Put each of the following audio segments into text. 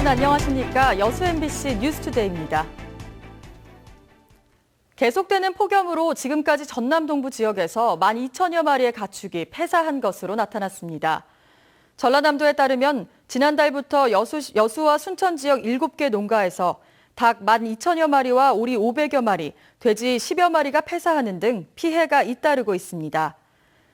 여러분 안녕하십니까? 여수 MBC 뉴스투데이입니다. 계속되는 폭염으로 지금까지 전남 동부 지역에서 12,000여 마리의 가축이 폐사한 것으로 나타났습니다. 전라남도에 따르면 지난달부터 여수와 순천 지역 7개 농가에서 닭 12,000여 마리와 오리 500여 마리, 돼지 10여 마리가 폐사하는 등 피해가 잇따르고 있습니다.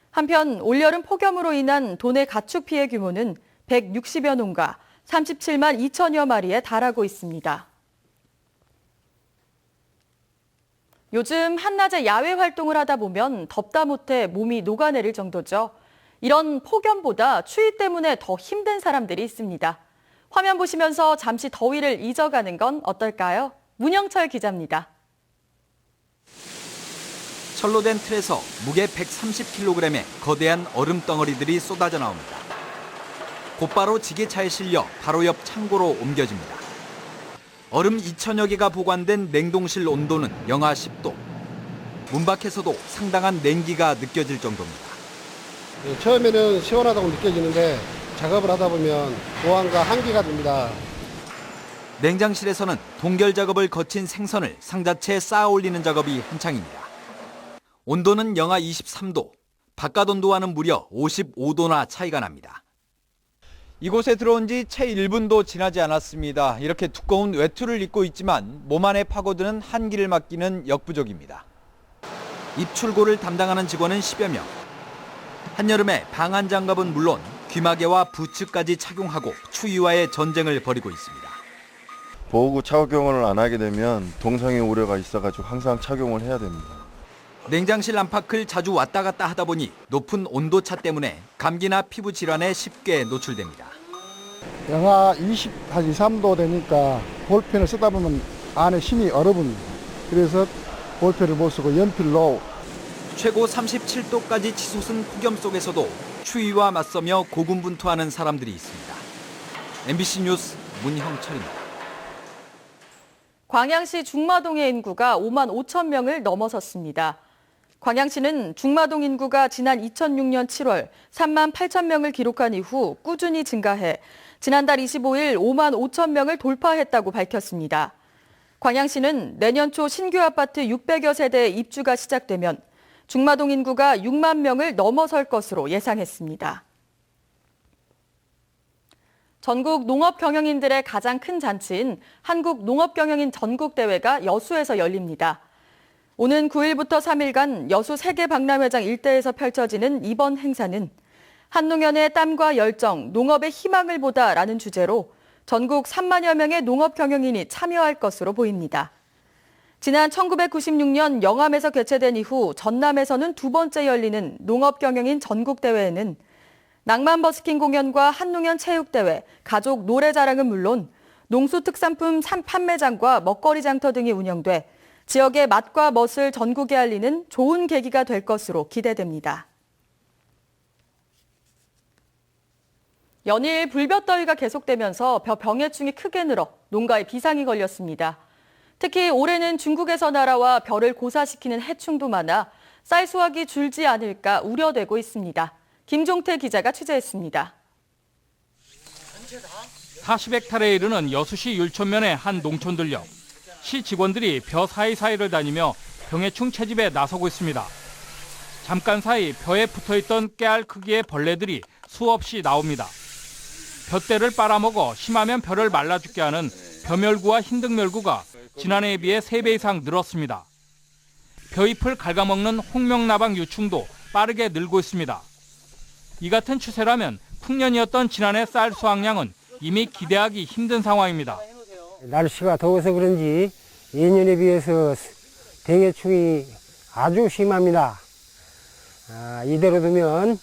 한편 올여름 폭염으로 인한 도내 가축 피해 규모는 160여 농가, 37만 2천여 마리에 달하고 있습니다. 요즘 한낮에 야외 활동을 하다 보면 덥다 못해 몸이 녹아내릴 정도죠. 이런 폭염보다 추위 때문에 더 힘든 사람들이 있습니다. 화면 보시면서 잠시 더위를 잊어가는 건 어떨까요? 문영철 기자입니다. 철로 된 틀에서 무게 130kg의 거대한 얼음 덩어리들이 쏟아져 나옵니다. 곧바로 지게차에 실려 바로 옆 창고로 옮겨집니다. 얼음 2,000여 개가 보관된 냉동실 온도는 영하 10도. 문 밖에서도 상당한 냉기가 느껴질 정도입니다. 처음에는 시원하다고 느껴지는데 작업을 하다 보면 고환과 한기가 듭니다. 냉장실에서는 동결 작업을 거친 생선을 상자체에 쌓아 올리는 작업이 한창입니다. 온도는 영하 23도, 바깥 온도와는 무려 55도나 차이가 납니다. 이곳에 들어온 지 채 1분도 지나지 않았습니다. 이렇게 두꺼운 외투를 입고 있지만 몸 안에 파고드는 한기를 막기는 역부족입니다. 입출고를 담당하는 직원은 10여 명. 한여름에 방한 장갑은 물론 귀마개와 부츠까지 착용하고 추위와의 전쟁을 벌이고 있습니다. 보호구 착용을 안 하게 되면 동상의 우려가 있어가지고 항상 착용을 해야 됩니다. 냉장실 안팎을 자주 왔다 갔다 하다 보니 높은 온도차 때문에 감기나 피부 질환에 쉽게 노출됩니다. 영하 23도 되니까 볼펜을 쓰다 보면 안에 힘이 얼어붙습니다. 그래서 볼펜을 못 쓰고 연필로. 최고 37도까지 치솟은 폭염 속에서도 추위와 맞서며 고군분투하는 사람들이 있습니다. MBC 뉴스 문형철입니다. 광양시 중마동의 인구가 5만 5천 명을 넘어섰습니다. 광양시는 중마동 인구가 지난 2006년 7월 3만 8천 명을 기록한 이후 꾸준히 증가해 지난달 25일 5만 5천 명을 돌파했다고 밝혔습니다. 광양시는 내년 초 신규 아파트 600여 세대의 입주가 시작되면 중마동 인구가 6만 명을 넘어설 것으로 예상했습니다. 전국 농업경영인들의 가장 큰 잔치인 한국농업경영인 전국대회가 여수에서 열립니다. 오는 9일부터 3일간 여수 세계박람회장 일대에서 펼쳐지는 이번 행사는 한농연의 땀과 열정, 농업의 희망을 보다라는 주제로 전국 3만여 명의 농업경영인이 참여할 것으로 보입니다. 지난 1996년 영암에서 개최된 이후 전남에서는 두 번째 열리는 농업경영인 전국대회에는 낭만 버스킹 공연과 한농연 체육대회, 가족 노래자랑은 물론 농수특산품 판매장과 먹거리 장터 등이 운영돼 지역의 맛과 멋을 전국에 알리는 좋은 계기가 될 것으로 기대됩니다. 연일 불볕더위가 계속되면서 병해충이 크게 늘어 농가에 비상이 걸렸습니다. 특히 올해는 중국에서 날아와 벼를 고사시키는 해충도 많아 쌀 수확이 줄지 않을까 우려되고 있습니다. 김종태 기자가 취재했습니다. 40헥타르에 이르는 여수시 율촌면의 한 농촌 들녘. 시 직원들이 벼 사이사이를 다니며 병해충 채집에 나서고 있습니다. 잠깐 사이 벼에 붙어있던 깨알 크기의 벌레들이 수없이 나옵니다. 벼대를 빨아먹어 심하면 벼를 말라 죽게 하는 벼멸구와 흰등멸구가 지난해에 비해 3배 이상 늘었습니다. 벼잎을 갉아먹는 홍명나방 유충도 빠르게 늘고 있습니다. 이 같은 추세라면 풍년이었던 지난해 쌀 수확량은 이미 기대하기 힘든 상황입니다. 날씨가 더워서 그런지 예년에 비해서 병해충이 아주 심합니다. 이대로 두면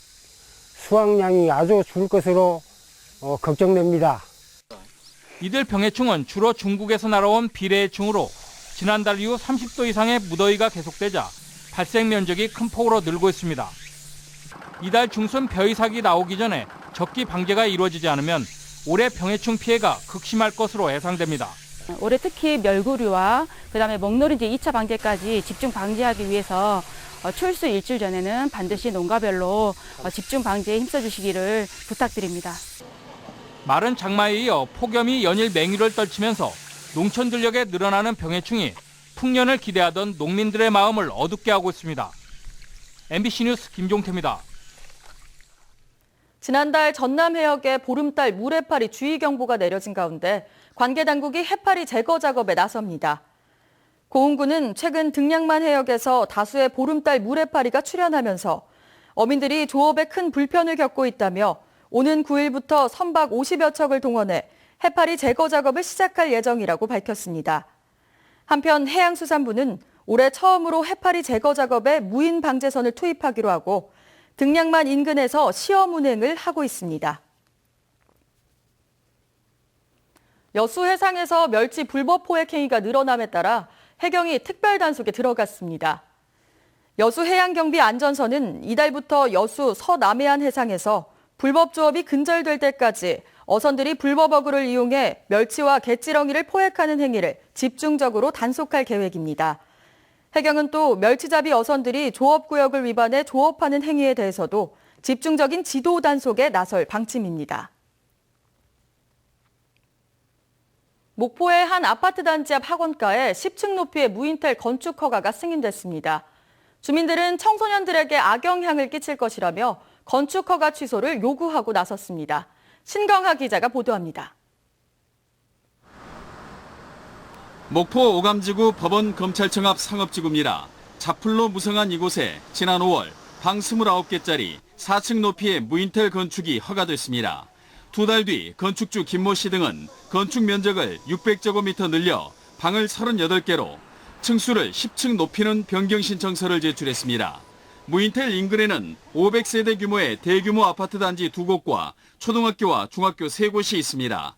수확량이 아주 줄 것으로 걱정됩니다. 이들 병해충은 주로 중국에서 날아온 비례해충으로 지난달 이후 30도 이상의 무더위가 계속되자 발생 면적이 큰 폭으로 늘고 있습니다. 이달 중순 벼이삭이 나오기 전에 적기 방제가 이루어지지 않으면 올해 병해충 피해가 극심할 것으로 예상됩니다. 올해 특히 멸구류와 그다음에 먹노리지 2차 방제까지 집중 방지하기 위해서 출수 일주일 전에는 반드시 농가별로 집중 방제에 힘써 주시기를 부탁드립니다. 마른 장마에 이어 폭염이 연일 맹위를 떨치면서 농촌 들녘에 늘어나는 병해충이 풍년을 기대하던 농민들의 마음을 어둡게 하고 있습니다. MBC 뉴스 김종태입니다. 지난달 전남 해역에 보름달 물해파리 주의경보가 내려진 가운데 관계 당국이 해파리 제거 작업에 나섭니다. 고흥군은 최근 등량만 해역에서 다수의 보름달 물해파리가 출현하면서 어민들이 조업에 큰 불편을 겪고 있다며 오는 9일부터 선박 50여 척을 동원해 해파리 제거 작업을 시작할 예정이라고 밝혔습니다. 한편 해양수산부는 올해 처음으로 해파리 제거 작업에 무인 방제선을 투입하기로 하고 등량만 인근에서 시험 운행을 하고 있습니다. 여수 해상에서 멸치 불법 포획 행위가 늘어남에 따라 해경이 특별 단속에 들어갔습니다. 여수 해양경비 안전선은 이달부터 여수 서남해안 해상에서 불법 조업이 근절될 때까지 어선들이 불법 어구를 이용해 멸치와 갯지렁이를 포획하는 행위를 집중적으로 단속할 계획입니다. 해경은 또 멸치잡이 어선들이 조업구역을 위반해 조업하는 행위에 대해서도 집중적인 지도 단속에 나설 방침입니다. 목포의 한 아파트 단지 앞 학원가에 10층 높이의 무인텔 건축 허가가 승인됐습니다. 주민들은 청소년들에게 악영향을 끼칠 것이라며 건축 허가 취소를 요구하고 나섰습니다. 신광하 기자가 보도합니다. 목포 오감지구 법원 검찰청 앞 상업지구입니다. 자풀로 무성한 이곳에 지난 5월 방 29개짜리 4층 높이의 무인텔 건축이 허가됐습니다. 2달 뒤 건축주 김모 씨 등은 건축 면적을 600제곱미터 늘려 방을 38개로 층수를 10층 높이는 변경 신청서를 제출했습니다. 무인텔 인근에는 500세대 규모의 대규모 아파트 단지 2곳과 초등학교와 중학교 3곳이 있습니다.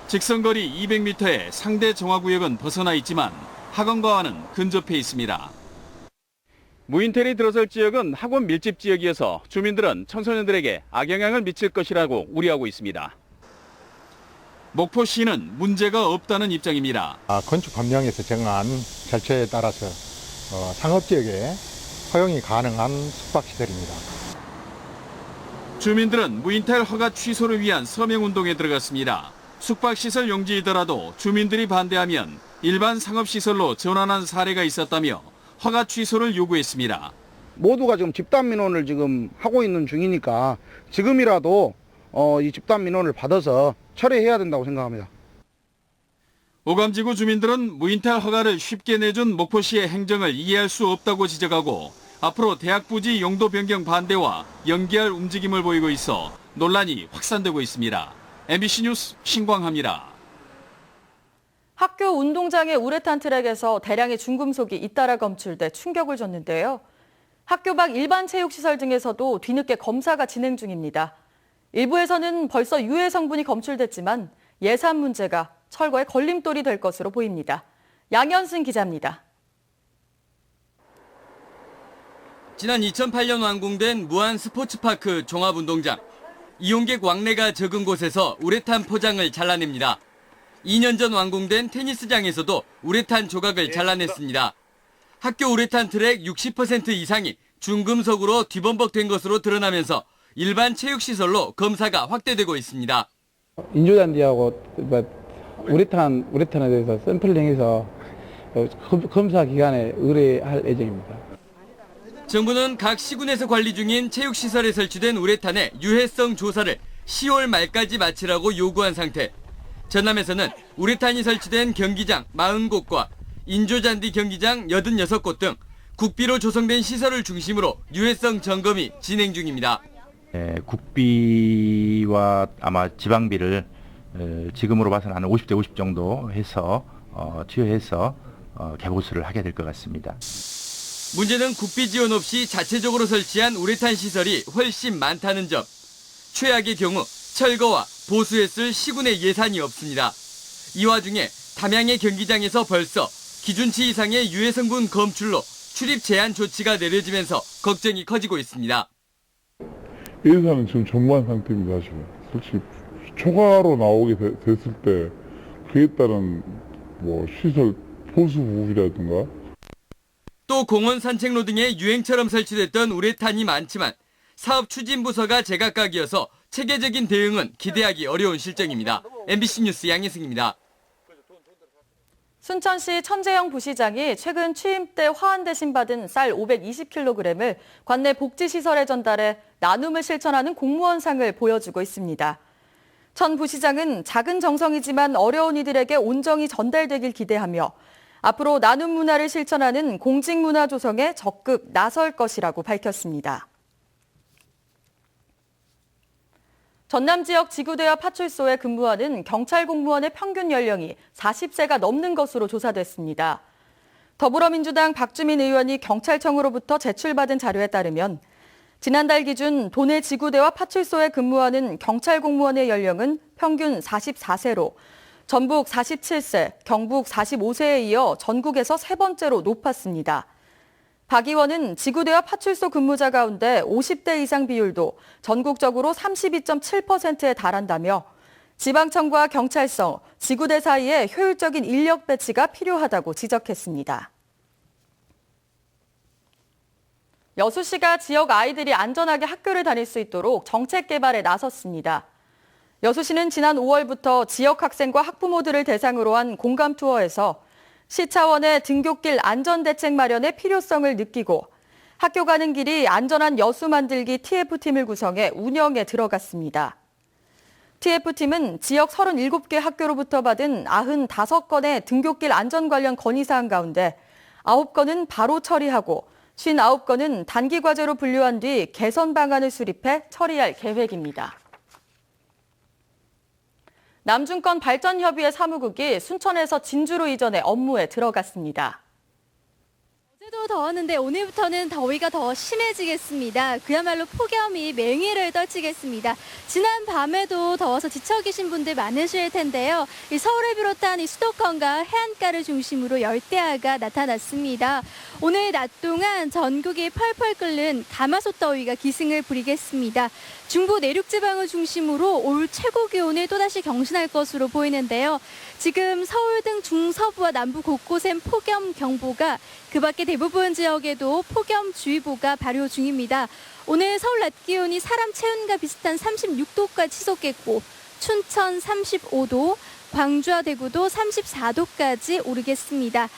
직선거리 200m의 상대 정화구역은 벗어나 있지만 학원가와는 근접해 있습니다. 무인텔이 들어설 지역은 학원 밀집 지역이어서 주민들은 청소년들에게 악영향을 미칠 것이라고 우려하고 있습니다. 목포시는 문제가 없다는 입장입니다. 건축 법령에서 정한 절차에 따라서 상업지역에 허용이 가능한 숙박시설입니다. 주민들은 무인텔 허가 취소를 위한 서명운동에 들어갔습니다. 숙박시설 용지이더라도 주민들이 반대하면 일반 상업시설로 전환한 사례가 있었다며 허가 취소를 요구했습니다. 모두가 지금 집단 민원을 지금 하고 있는 중이니까 지금이라도 이 집단 민원을 받아서 철회해야 된다고 생각합니다. 오감지구 주민들은 무인텔 허가를 쉽게 내준 목포시의 행정을 이해할 수 없다고 지적하고 앞으로 대학 부지 용도 변경 반대와 연기할 움직임을 보이고 있어 논란이 확산되고 있습니다. MBC 뉴스 신광하입니다. 학교 운동장의 우레탄 트랙에서 대량의 중금속이 잇따라 검출돼 충격을 줬는데요. 학교 밖 일반 체육시설 등에서도 뒤늦게 검사가 진행 중입니다. 일부에서는 벌써 유해 성분이 검출됐지만 예산 문제가 철거에 걸림돌이 될 것으로 보입니다. 양현승 기자입니다. 지난 2008년 완공된 무안 스포츠파크 종합운동장. 이용객 왕래가 적은 곳에서 우레탄 포장을 잘라냅니다. 2년 전 완공된 테니스장에서도 우레탄 조각을 잘라냈습니다. 학교 우레탄 트랙 60% 이상이 중금속으로 뒤범벅된 것으로 드러나면서 일반 체육시설로 검사가 확대되고 있습니다. 인조잔디하고 우레탄에 대해서 샘플링해서 검사 기관에 의뢰할 예정입니다. 정부는 각 시군에서 관리 중인 체육시설에 설치된 우레탄의 유해성 조사를 10월 말까지 마치라고 요구한 상태. 전남에서는 우레탄이 설치된 경기장 40곳과 인조잔디 경기장 86곳 등 국비로 조성된 시설을 중심으로 유해성 점검이 진행 중입니다. 국비와 아마 지방비를 지금으로 봐서는 한 50대 50 정도 해서 투여해서 개보수를 하게 될 것 같습니다. 문제는 국비 지원 없이 자체적으로 설치한 우레탄 시설이 훨씬 많다는 점. 최악의 경우 철거와 보수했을 시군의 예산이 없습니다. 이 와중에 담양의 경기장에서 벌써 기준치 이상의 유해성분 검출로 출입 제한 조치가 내려지면서 걱정이 커지고 있습니다. 예산은 지금 전무한 상태입니다. 지금 솔직히 초과로 나오게 됐을 때 그에 따른 시설 보수 부분이라든가 또 공원 산책로 등에 유행처럼 설치됐던 우레탄이 많지만 사업 추진부서가 제각각이어서 체계적인 대응은 기대하기 어려운 실정입니다. MBC 뉴스 양희승입니다. 순천시 천재영 부시장이 최근 취임 때 화환 대신 받은 쌀 520kg을 관내 복지시설에 전달해 나눔을 실천하는 공무원상을 보여주고 있습니다. 천 부시장은 작은 정성이지만 어려운 이들에게 온정이 전달되길 기대하며 앞으로 나눔 문화를 실천하는 공직문화 조성에 적극 나설 것이라고 밝혔습니다. 전남 지역 지구대와 파출소에 근무하는 경찰 공무원의 평균 연령이 40세가 넘는 것으로 조사됐습니다. 더불어민주당 박주민 의원이 경찰청으로부터 제출받은 자료에 따르면 지난달 기준 도내 지구대와 파출소에 근무하는 경찰 공무원의 연령은 평균 44세로 전북 47세, 경북 45세에 이어 전국에서 세 번째로 높았습니다. 박 의원은 지구대와 파출소 근무자 가운데 50대 이상 비율도 전국적으로 32.7%에 달한다며 지방청과 경찰서, 지구대 사이에 효율적인 인력 배치가 필요하다고 지적했습니다. 여수시가 지역 아이들이 안전하게 학교를 다닐 수 있도록 정책 개발에 나섰습니다. 여수시는 지난 5월부터 지역 학생과 학부모들을 대상으로 한 공감 투어에서 시 차원의 등굣길 안전대책 마련의 필요성을 느끼고 학교 가는 길이 안전한 여수 만들기 TF팀을 구성해 운영에 들어갔습니다. TF팀은 지역 37개 학교로부터 받은 95건의 등굣길 안전 관련 건의사항 가운데 9건은 바로 처리하고 59건은 단기 과제로 분류한 뒤 개선 방안을 수립해 처리할 계획입니다. 남중권 발전협의회 사무국이 순천에서 진주로 이전해 업무에 들어갔습니다. 어제도 더웠는데 오늘부터는 더위가 더 심해지겠습니다. 그야말로 폭염이 맹위를 떨치겠습니다. 지난 밤에도 더워서 지쳐 계신 분들 많으실 텐데요. 이 서울을 비롯한 이 수도권과 해안가를 중심으로 열대야가 나타났습니다. 오늘 낮 동안 전국이 펄펄 끓는 가마솥 더위가 기승을 부리겠습니다. 중부 내륙 지방을 중심으로 올 최고 기온을 또다시 경신할 것으로 보이는데요. 지금 서울 등 중서부와 남부 곳곳엔 폭염 경보가, 그 밖에 대부분 지역에도 폭염주의보가 발효 중입니다. 오늘 서울 낮 기온이 사람 체온과 비슷한 36도까지 치솟겠고 춘천 35도, 광주와 대구도 34도까지 오르겠습니다.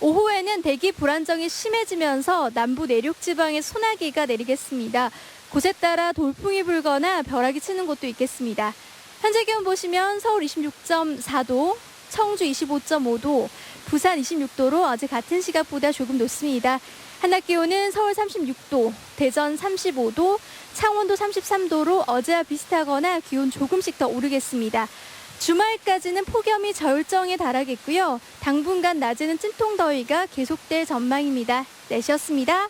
오후에는 대기 불안정이 심해지면서 남부 내륙 지방에 소나기가 내리겠습니다. 곳에 따라 돌풍이 불거나 벼락이 치는 곳도 있겠습니다. 현재 기온 보시면 서울 26.4도, 청주 25.5도, 부산 26도로 어제 같은 시각보다 조금 높습니다. 한낮 기온은 서울 36도, 대전 35도, 창원도 33도로 어제와 비슷하거나 기온 조금씩 더 오르겠습니다. 주말까지는 폭염이 절정에 달하겠고요. 당분간 낮에는 찐통더위가 계속될 전망입니다. 날씨였습니다.